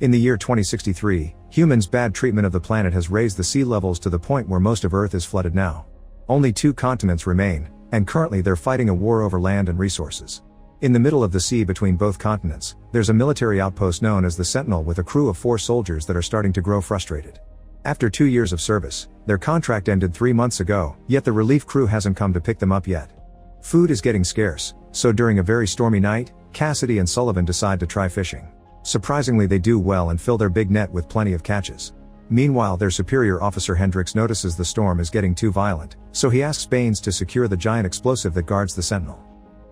In the year 2063, humans' bad treatment of the planet has raised the sea levels to the point where most of Earth is flooded now. Only 2 continents remain, and currently they're fighting a war over land and resources. In the middle of the sea between both continents, there's a military outpost known as the Sentinel with a crew of 4 soldiers that are starting to grow frustrated. After 2 years of service, their contract ended 3 months ago, yet the relief crew hasn't come to pick them up yet. Food is getting scarce, so during a very stormy night, Cassidy and Sullivan decide to try fishing. Surprisingly, they do well and fill their big net with plenty of catches. Meanwhile, their superior officer Hendrix notices the storm is getting too violent, so he asks Baines to secure the giant explosive that guards the Sentinel.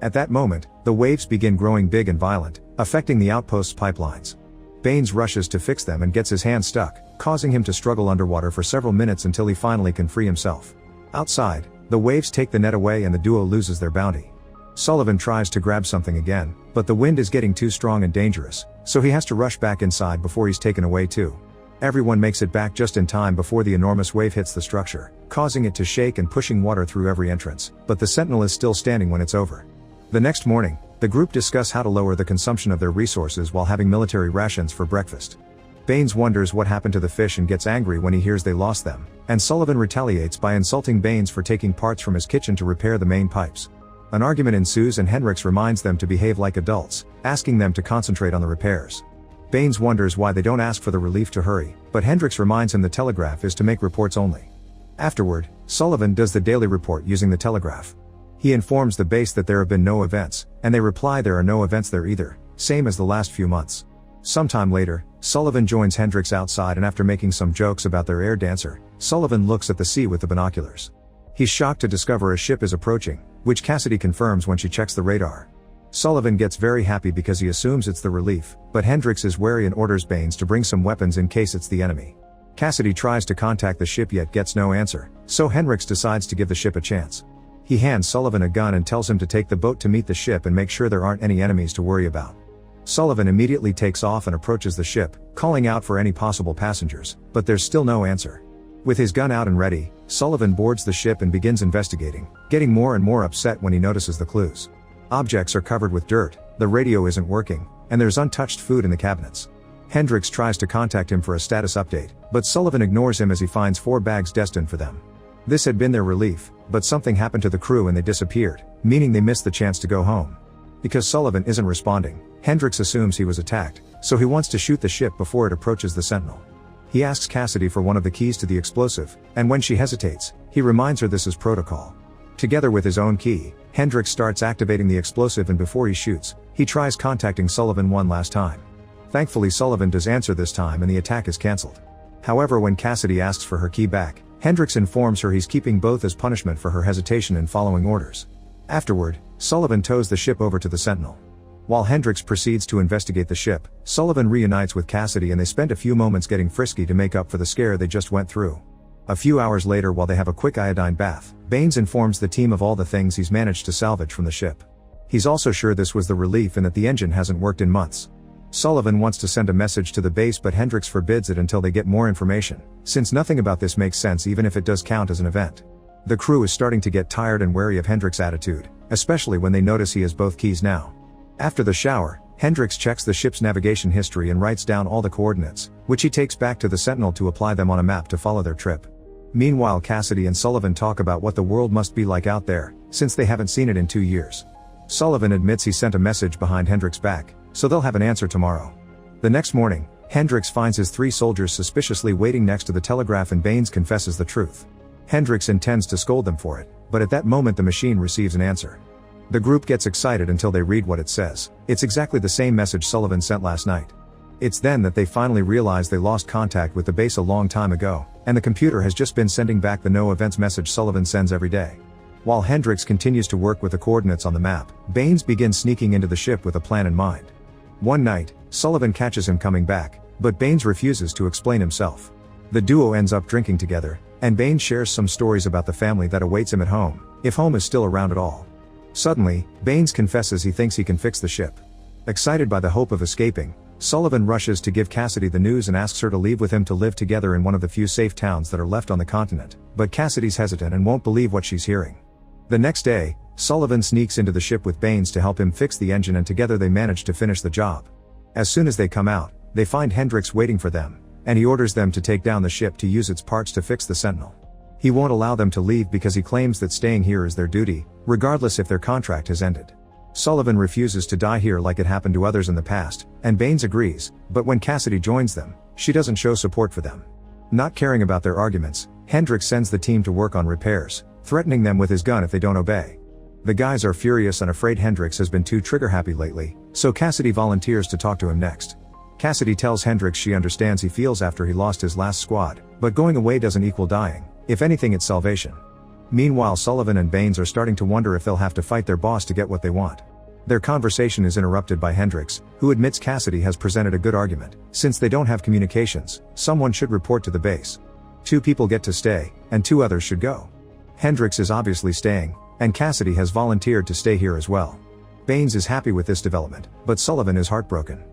At that moment, the waves begin growing big and violent, affecting the outpost's pipelines. Baines rushes to fix them and gets his hand stuck, causing him to struggle underwater for several minutes until he finally can free himself. Outside, the waves take the net away and the duo loses their bounty. Sullivan tries to grab something again, but the wind is getting too strong and dangerous, so he has to rush back inside before he's taken away too. Everyone makes it back just in time before the enormous wave hits the structure, causing it to shake and pushing water through every entrance, but the Sentinel is still standing when it's over. The next morning, the group discuss how to lower the consumption of their resources while having military rations for breakfast. Baines wonders what happened to the fish and gets angry when he hears they lost them, and Sullivan retaliates by insulting Baines for taking parts from his kitchen to repair the main pipes. An argument ensues and Hendrix reminds them to behave like adults, asking them to concentrate on the repairs. Baines wonders why they don't ask for the relief to hurry, but Hendrix reminds him the telegraph is to make reports only. Afterward, Sullivan does the daily report using the telegraph. He informs the base that there have been no events, and they reply there are no events there either, same as the last few months. Sometime later, Sullivan joins Hendrix outside and after making some jokes about their air dancer, Sullivan looks at the sea with the binoculars. He's shocked to discover a ship is approaching, which Cassidy confirms when she checks the radar. Sullivan gets very happy because he assumes it's the relief, but Hendrix is wary and orders Baines to bring some weapons in case it's the enemy. Cassidy tries to contact the ship yet gets no answer, so Hendrix decides to give the ship a chance. He hands Sullivan a gun and tells him to take the boat to meet the ship and make sure there aren't any enemies to worry about. Sullivan immediately takes off and approaches the ship, calling out for any possible passengers, but there's still no answer. With his gun out and ready, Sullivan boards the ship and begins investigating, getting more and more upset when he notices the clues. Objects are covered with dirt, the radio isn't working, and there's untouched food in the cabinets. Hendrix tries to contact him for a status update, but Sullivan ignores him as he finds 4 bags destined for them. This had been their relief, but something happened to the crew and they disappeared, meaning they missed the chance to go home. Because Sullivan isn't responding, Hendrix assumes he was attacked, so he wants to shoot the ship before it approaches the Sentinel. He asks Cassidy for one of the keys to the explosive, and when she hesitates, he reminds her this is protocol. Together with his own key, Hendrix starts activating the explosive and before he shoots, he tries contacting Sullivan one last time. Thankfully Sullivan does answer this time and the attack is cancelled. However, when Cassidy asks for her key back, Hendrix informs her he's keeping both as punishment for her hesitation in following orders. Afterward, Sullivan tows the ship over to the Sentinel. While Hendrix proceeds to investigate the ship, Sullivan reunites with Cassidy and they spend a few moments getting frisky to make up for the scare they just went through. A few hours later, while they have a quick iodine bath, Baines informs the team of all the things he's managed to salvage from the ship. He's also sure this was the relief and that the engine hasn't worked in months. Sullivan wants to send a message to the base but Hendrix forbids it until they get more information, since nothing about this makes sense even if it does count as an event. The crew is starting to get tired and wary of Hendrix's attitude, especially when they notice he has both keys now. After the shower, Hendrix checks the ship's navigation history and writes down all the coordinates, which he takes back to the Sentinel to apply them on a map to follow their trip. Meanwhile, Cassidy and Sullivan talk about what the world must be like out there, since they haven't seen it in 2 years. Sullivan admits he sent a message behind Hendrix's back, so they'll have an answer tomorrow. The next morning, Hendrix finds his 3 soldiers suspiciously waiting next to the telegraph and Baines confesses the truth. Hendrix intends to scold them for it, but at that moment the machine receives an answer. The group gets excited until they read what it says. It's exactly the same message Sullivan sent last night. It's then that they finally realize they lost contact with the base a long time ago, and the computer has just been sending back the no events message Sullivan sends every day. While Hendrix continues to work with the coordinates on the map, Baines begins sneaking into the ship with a plan in mind. One night, Sullivan catches him coming back, but Baines refuses to explain himself. The duo ends up drinking together, and Baines shares some stories about the family that awaits him at home, if home is still around at all. Suddenly, Baines confesses he thinks he can fix the ship. Excited by the hope of escaping, Sullivan rushes to give Cassidy the news and asks her to leave with him to live together in one of the few safe towns that are left on the continent, but Cassidy's hesitant and won't believe what she's hearing. The next day, Sullivan sneaks into the ship with Baines to help him fix the engine and together they manage to finish the job. As soon as they come out, They find Hendricks waiting for them, and he orders them to take down the ship to use its parts to fix the Sentinel. He won't allow them to leave because he claims that staying here is their duty, regardless if their contract has ended. Sullivan refuses to die here like it happened to others in the past, and Baines agrees, but when Cassidy joins them, she doesn't show support for them. Not caring about their arguments, Hendricks sends the team to work on repairs, threatening them with his gun if they don't obey. The guys are furious and afraid Hendricks has been too trigger-happy lately, so Cassidy volunteers to talk to him next. Cassidy tells Hendricks she understands he feels after he lost his last squad, but going away doesn't equal dying. If anything, it's salvation. Meanwhile, Sullivan and Baines are starting to wonder if they'll have to fight their boss to get what they want. Their conversation is interrupted by Hendricks, who admits Cassidy has presented a good argument. Since they don't have communications, someone should report to the base. 2 people get to stay, and 2 others should go. Hendricks is obviously staying, and Cassidy has volunteered to stay here as well. Baines is happy with this development, but Sullivan is heartbroken.